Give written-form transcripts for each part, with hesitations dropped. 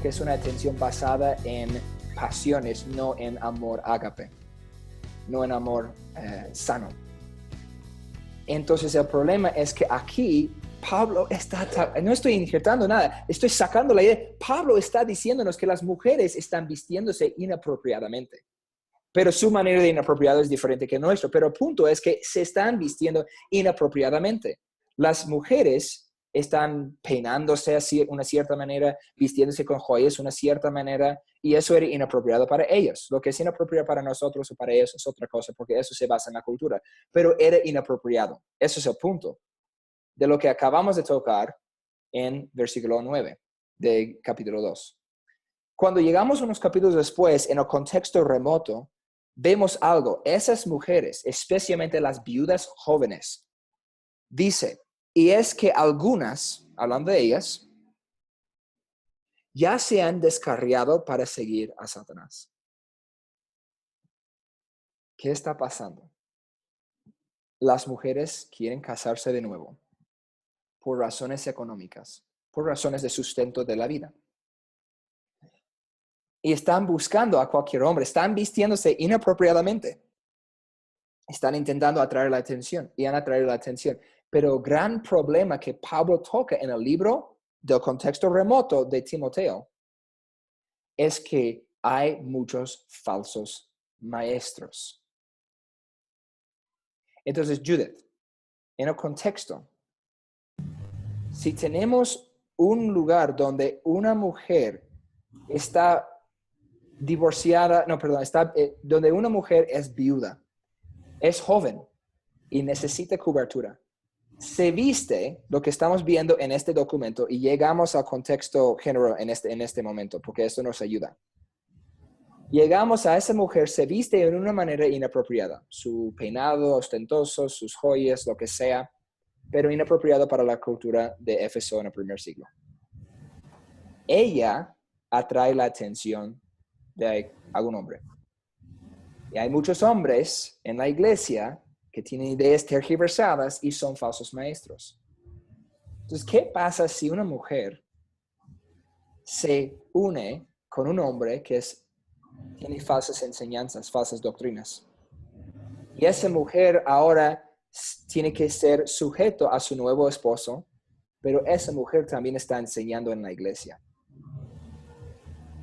porque es una atención basada en pasiones, no en amor ágape, no en amor sano. Entonces el problema es que aquí Pablo no estoy injertando nada, estoy sacando la idea. Pablo está diciéndonos que las mujeres están vistiéndose inapropiadamente. Pero su manera de inapropiado es diferente que nuestro. Pero el punto es que se están vistiendo inapropiadamente. Las mujeres están peinándose de una cierta manera, vistiéndose con joyas de una cierta manera, y eso era inapropiado para ellos. Lo que es inapropiado para nosotros o para ellos es otra cosa, porque eso se basa en la cultura. Pero era inapropiado. Eso es el punto de lo que acabamos de tocar en versículo 9 de capítulo 2. Cuando llegamos unos capítulos después, en el contexto remoto, vemos algo. Esas mujeres, especialmente las viudas jóvenes, dice, y es que algunas, hablando de ellas, ya se han descarriado para seguir a Satanás. ¿Qué está pasando? Las mujeres quieren casarse de nuevo por razones económicas, por razones de sustento de la vida. Y están buscando a cualquier hombre, están vistiéndose inapropiadamente. Están intentando atraer la atención y han atraído la atención. Pero el gran problema que Pablo toca en el libro del contexto remoto de Timoteo es que hay muchos falsos maestros. Entonces, Judith, en el contexto, si tenemos un lugar donde una mujer está divorciada, donde una mujer es viuda, es joven y necesita cobertura, se viste lo que estamos viendo en este documento y llegamos al contexto género en este momento, porque esto nos ayuda. Llegamos a esa mujer, se viste de una manera inapropiada, su peinado ostentoso, sus joyas, lo que sea, pero inapropiado para la cultura de Éfeso en el primer siglo. Ella atrae la atención de algún hombre. Y hay muchos hombres en la iglesia que tienen ideas tergiversadas y son falsos maestros. Entonces, ¿qué pasa si una mujer se une con un hombre que tiene falsas enseñanzas, falsas doctrinas? Y esa mujer ahora tiene que ser sujeto a su nuevo esposo, pero esa mujer también está enseñando en la iglesia.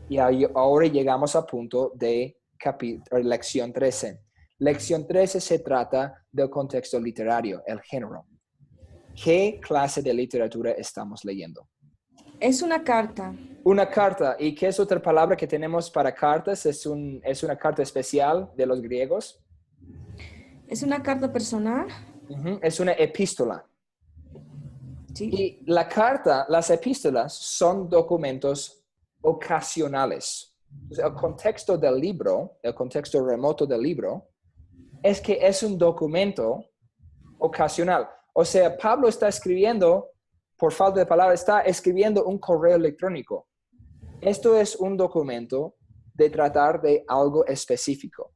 Y ahora llegamos al punto de lección 13. Lección 13 se trata del contexto literario, el género. ¿Qué clase de literatura estamos leyendo? Es una carta. Una carta. ¿Y qué es otra palabra que tenemos para cartas? ¿Es una carta especial de los griegos? Es una carta personal. Es una epístola. Sí. Y las epístolas son documentos ocasionales. El contexto del libro, el contexto remoto del libro, es que es un documento ocasional. O sea, Pablo está escribiendo, por falta de palabras, está escribiendo un correo electrónico. Esto es un documento de tratar de algo específico.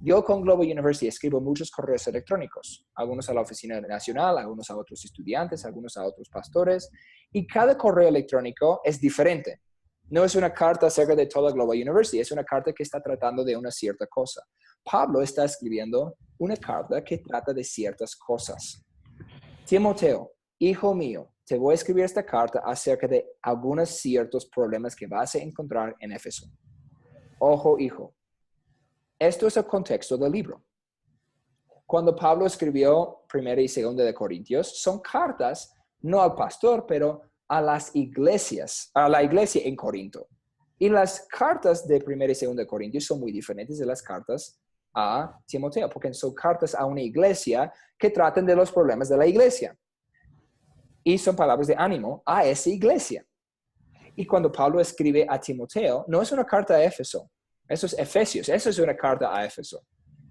Yo con Global University escribo muchos correos electrónicos, algunos a la oficina nacional, algunos a otros estudiantes, algunos a otros pastores, y cada correo electrónico es diferente. No es una carta acerca de toda Global University, es una carta que está tratando de una cierta cosa. Pablo está escribiendo una carta que trata de ciertas cosas. Timoteo, hijo mío, te voy a escribir esta carta acerca de algunos ciertos problemas que vas a encontrar en Éfeso. Ojo, hijo. Esto es el contexto del libro. Cuando Pablo escribió 1 y 2 de Corintios, son cartas, no al pastor, pero a las iglesias, a la iglesia en Corinto. Y las cartas de 1 y 2 de Corintios son muy diferentes de las cartas a Timoteo, porque son cartas a una iglesia que tratan de los problemas de la iglesia. Y son palabras de ánimo a esa iglesia. Y cuando Pablo escribe a Timoteo, no es una carta a Éfeso. Eso es Efesios, eso es una carta a Éfeso.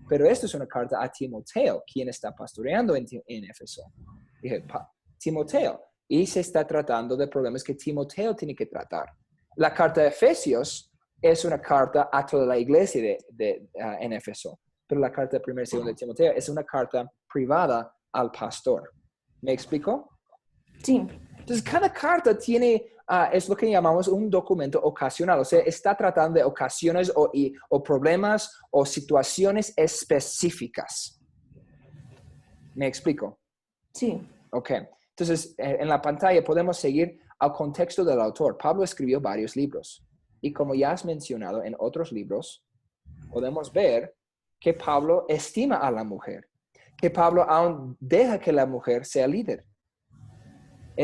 Pero esto es una carta a Timoteo, quien está pastoreando en Éfeso. Dije, Timoteo. Y se está tratando de problemas que Timoteo tiene que tratar. La carta de Efesios es una carta a toda la iglesia en Éfeso. Pero la carta de 1 y 2 de Timoteo es una carta privada al pastor. ¿Me explico? Sí. Entonces, cada carta tiene es lo que llamamos un documento ocasional. O sea, está tratando de ocasiones o problemas o situaciones específicas. ¿Me explico? Sí, Ok. Entonces, en la pantalla podemos seguir al contexto del autor. Pablo escribió varios libros. Y como ya has mencionado en otros libros, podemos ver que Pablo estima a la mujer, que Pablo aún deja que la mujer sea líder.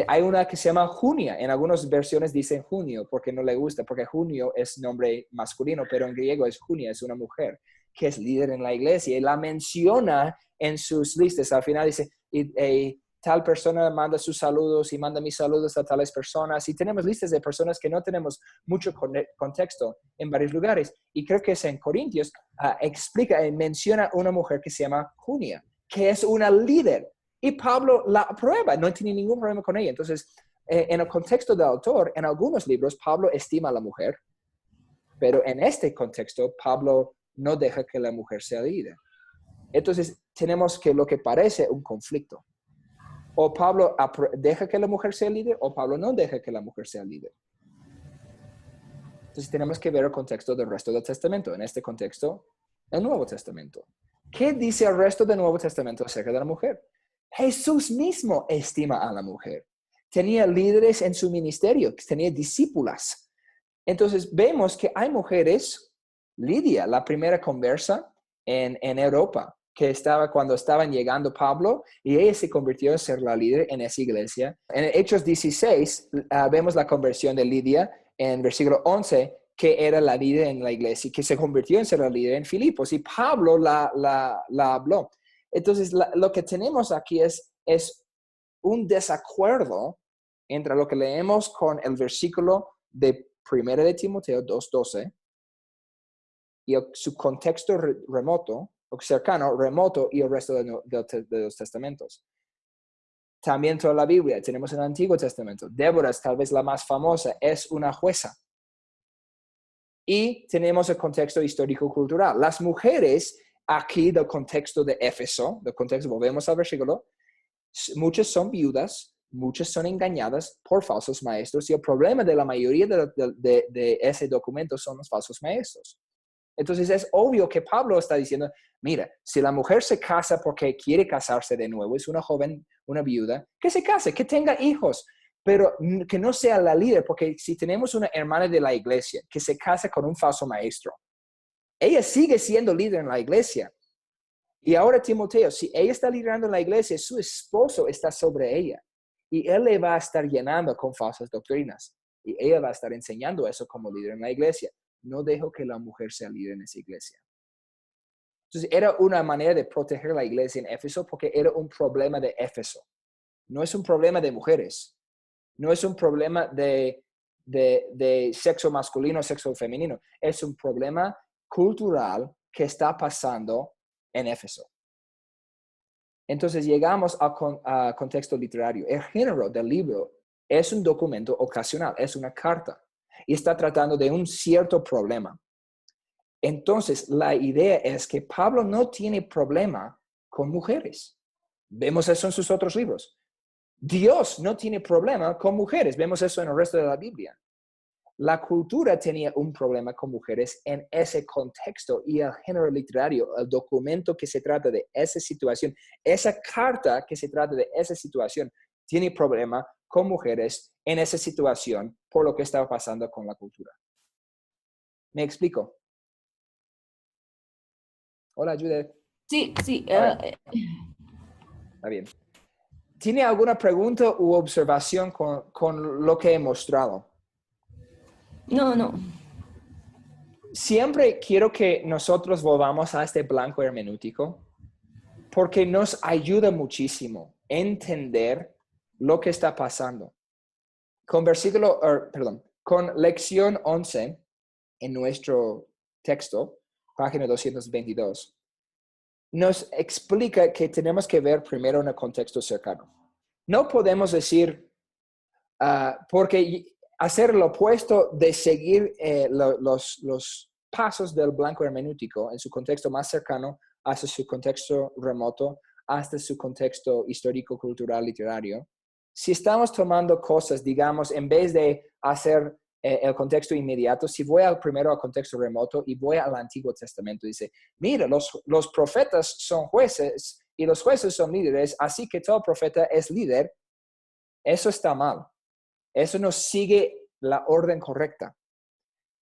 Hay una que se llama Junia. En algunas versiones dicen Junio porque no le gusta, porque Junio es nombre masculino, pero en griego es Junia, es una mujer que es líder en la iglesia y la menciona en sus listas. Al final dice, tal persona manda sus saludos y manda mis saludos a tales personas. Y tenemos listas de personas que no tenemos mucho contexto en varios lugares. Y creo que es en Corintios, explica y menciona una mujer que se llama Junia, que es una líder. Y Pablo la aprueba, no tiene ningún problema con ella. Entonces, en el contexto del autor, en algunos libros, Pablo estima a la mujer, pero en este contexto, Pablo no deja que la mujer sea líder. Entonces, tenemos que lo que parece un conflicto. O Pablo deja que la mujer sea líder, o Pablo no deja que la mujer sea líder. Entonces, tenemos que ver el contexto del resto del Testamento. En este contexto, el Nuevo Testamento. ¿Qué dice el resto del Nuevo Testamento acerca de la mujer? Jesús mismo estima a la mujer. Tenía líderes en su ministerio, tenía discípulas. Entonces vemos que hay mujeres, Lidia, la primera conversa en Europa, que estaba cuando estaban llegando Pablo, y ella se convirtió en ser la líder en esa iglesia. En Hechos 16 vemos la conversión de Lidia en versículo 11, que era la líder en la iglesia, y que se convirtió en ser la líder en Filipos, y Pablo la habló. Entonces, lo que tenemos aquí es un desacuerdo entre lo que leemos con el versículo de 1 de Timoteo 2:12 y su contexto remoto, o cercano, remoto, y el resto de los testamentos. También toda la Biblia, tenemos en el Antiguo Testamento. Débora es tal vez la más famosa, es una jueza. Y tenemos el contexto histórico-cultural. Las mujeres aquí del contexto de Éfeso, del contexto, volvemos al versículo, muchas son viudas, muchas son engañadas por falsos maestros, y el problema de la mayoría de ese documento son los falsos maestros. Entonces es obvio que Pablo está diciendo, mira, si la mujer se casa porque quiere casarse de nuevo, es una joven, una viuda, que se case, que tenga hijos, pero que no sea la líder, porque si tenemos una hermana de la iglesia que se casa con un falso maestro, ella sigue siendo líder en la iglesia. Y ahora Timoteo, si ella está liderando la iglesia, su esposo está sobre ella. Y él le va a estar llenando con falsas doctrinas. Y ella va a estar enseñando eso como líder en la iglesia. No dejo que la mujer sea líder en esa iglesia. Entonces, era una manera de proteger la iglesia en Éfeso porque era un problema de Éfeso. No es un problema de mujeres. No es un problema de sexo masculino o sexo femenino. Es un problema cultural que está pasando en Éfeso. Entonces llegamos a contexto literario. El género del libro es un documento ocasional, es una carta, y está tratando de un cierto problema. Entonces la idea es que Pablo no tiene problema con mujeres. Vemos eso en sus otros libros. Dios no tiene problema con mujeres. Vemos eso en el resto de la Biblia. La cultura tenía un problema con mujeres en ese contexto, y el género literario, el documento que se trata de esa situación, esa carta que se trata de esa situación, tiene problema con mujeres en esa situación por lo que estaba pasando con la cultura. ¿Me explico? Hola, Judith. sí, sí. Está bien. ¿Tiene alguna pregunta u observación con lo que he mostrado? No, no. Siempre quiero que nosotros volvamos a este blanco hermenéutico porque nos ayuda muchísimo a entender lo que está pasando. Con con lección 11 en nuestro texto, página 222, nos explica que tenemos que ver primero en el contexto cercano. No podemos decir, porque hacer lo opuesto de seguir los pasos del blanco hermenéutico en su contexto más cercano hasta su contexto remoto, hasta su contexto histórico, cultural, literario, si estamos tomando cosas, digamos, en vez de hacer el contexto inmediato, si voy primero al contexto remoto y voy al Antiguo Testamento, dice, mira, los profetas son jueces y los jueces son líderes, así que todo profeta es líder. Eso está mal. Eso no sigue la orden correcta.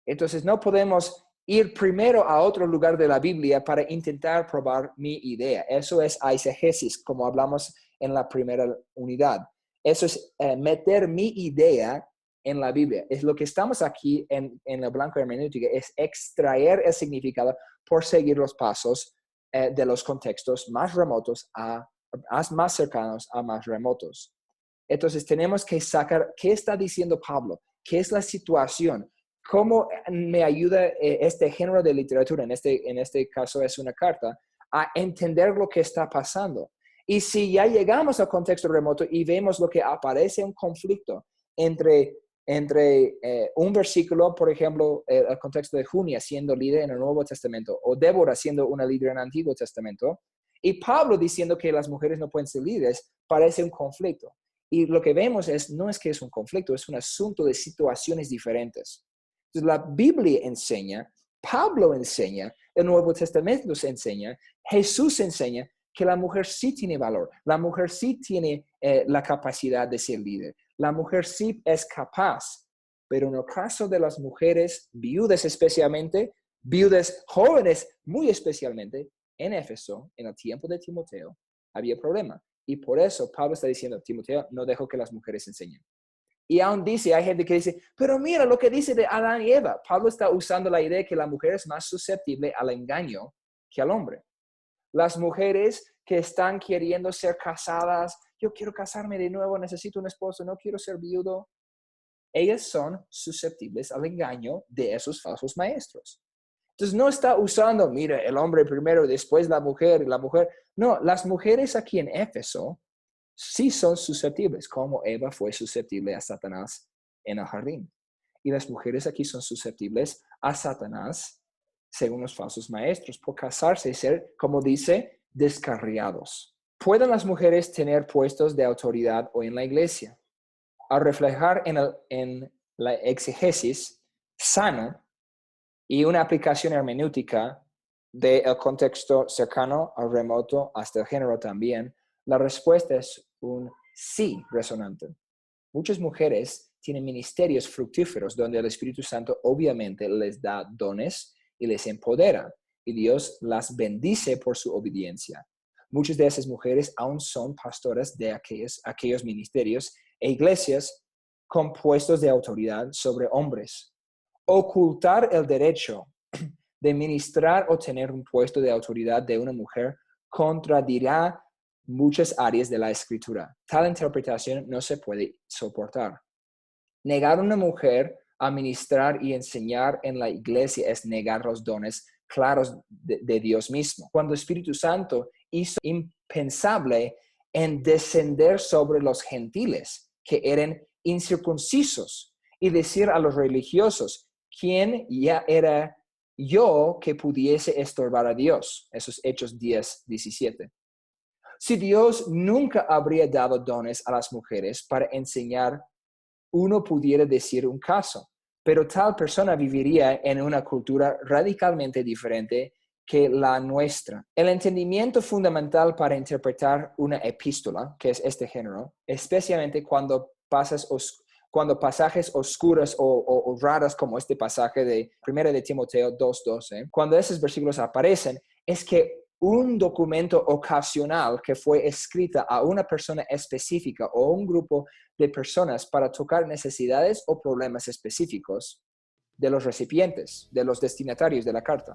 Entonces, no podemos ir primero a otro lugar de la Biblia para intentar probar mi idea. Eso es eisegesis, como hablamos en la primera unidad. Eso es meter mi idea en la Biblia. Es lo que estamos aquí en la blanca hermenéutica, es extraer el significado por seguir los pasos de los contextos más remotos a más cercanos a más remotos. Entonces tenemos que sacar qué está diciendo Pablo, qué es la situación, cómo me ayuda este género de literatura, en este caso es una carta, a entender lo que está pasando. Y si ya llegamos al contexto remoto y vemos lo que aparece un conflicto entre un versículo, por ejemplo, el contexto de Junia siendo líder en el Nuevo Testamento, o Débora siendo una líder en el Antiguo Testamento, y Pablo diciendo que las mujeres no pueden ser líderes, parece un conflicto. Y lo que vemos no es que es un conflicto, es un asunto de situaciones diferentes. Entonces, la Biblia enseña, Pablo enseña, el Nuevo Testamento nos enseña, Jesús enseña que la mujer sí tiene valor, la mujer sí tiene la capacidad de ser líder, la mujer sí es capaz, pero en el caso de las mujeres viudas especialmente, viudas jóvenes muy especialmente, en Éfeso, en el tiempo de Timoteo, había problema. Y por eso Pablo está diciendo, Timoteo, no dejo que las mujeres enseñen. Y aún dice, hay gente que dice, pero mira lo que dice de Adán y Eva. Pablo está usando la idea de que la mujer es más susceptible al engaño que al hombre. Las mujeres que están queriendo ser casadas, yo quiero casarme de nuevo, necesito un esposo, no quiero ser viudo. Ellas son susceptibles al engaño de esos falsos maestros. Entonces no está usando, mira, el hombre primero, después la mujer. No, las mujeres aquí en Éfeso sí son susceptibles, como Eva fue susceptible a Satanás en el jardín. Y las mujeres aquí son susceptibles a Satanás según los falsos maestros, por casarse y ser, como dice, descarriados. ¿Pueden las mujeres tener puestos de autoridad hoy en la iglesia? Al reflejar en la exegesis sana y una aplicación hermenéutica del contexto cercano al remoto hasta el género también, la respuesta es un sí resonante. Muchas mujeres tienen ministerios fructíferos donde el Espíritu Santo obviamente les da dones y les empodera, y Dios las bendice por su obediencia. Muchas de esas mujeres aún son pastoras de aquellos ministerios e iglesias con puestos de autoridad sobre hombres. Ocultar el derecho de ministrar o tener un puesto de autoridad de una mujer contradirá muchas áreas de la Escritura. Tal interpretación no se puede soportar. Negar a una mujer a ministrar y enseñar en la iglesia es negar los dones claros de Dios mismo. Cuando el Espíritu Santo hizo impensable en descender sobre los gentiles que eran incircuncisos y decir a los religiosos, ¿quién ya era yo que pudiese estorbar a Dios? Esos Hechos 10:17. Si Dios nunca habría dado dones a las mujeres para enseñar, uno pudiera decir un caso, pero tal persona viviría en una cultura radicalmente diferente que la nuestra. El entendimiento fundamental para interpretar una epístola, que es este género, especialmente cuando pasajes oscuros o raros como este pasaje de 1 de Timoteo 2:12, cuando esos versículos aparecen, es que un documento ocasional que fue escrita a una persona específica o un grupo de personas para tocar necesidades o problemas específicos de los recipientes, de los destinatarios de la carta.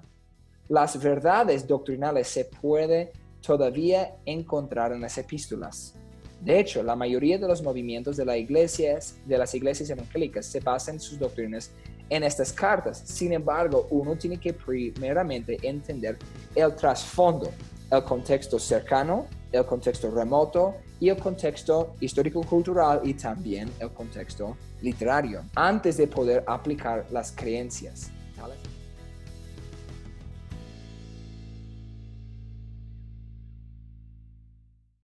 Las verdades doctrinales se puede todavía encontrar en las epístolas. De hecho, la mayoría de los movimientos de las iglesias evangélicas se basan en sus doctrinas en estas cartas. Sin embargo, uno tiene que primeramente entender el trasfondo, el contexto cercano, el contexto remoto y el contexto histórico-cultural y también el contexto literario, antes de poder aplicar las creencias.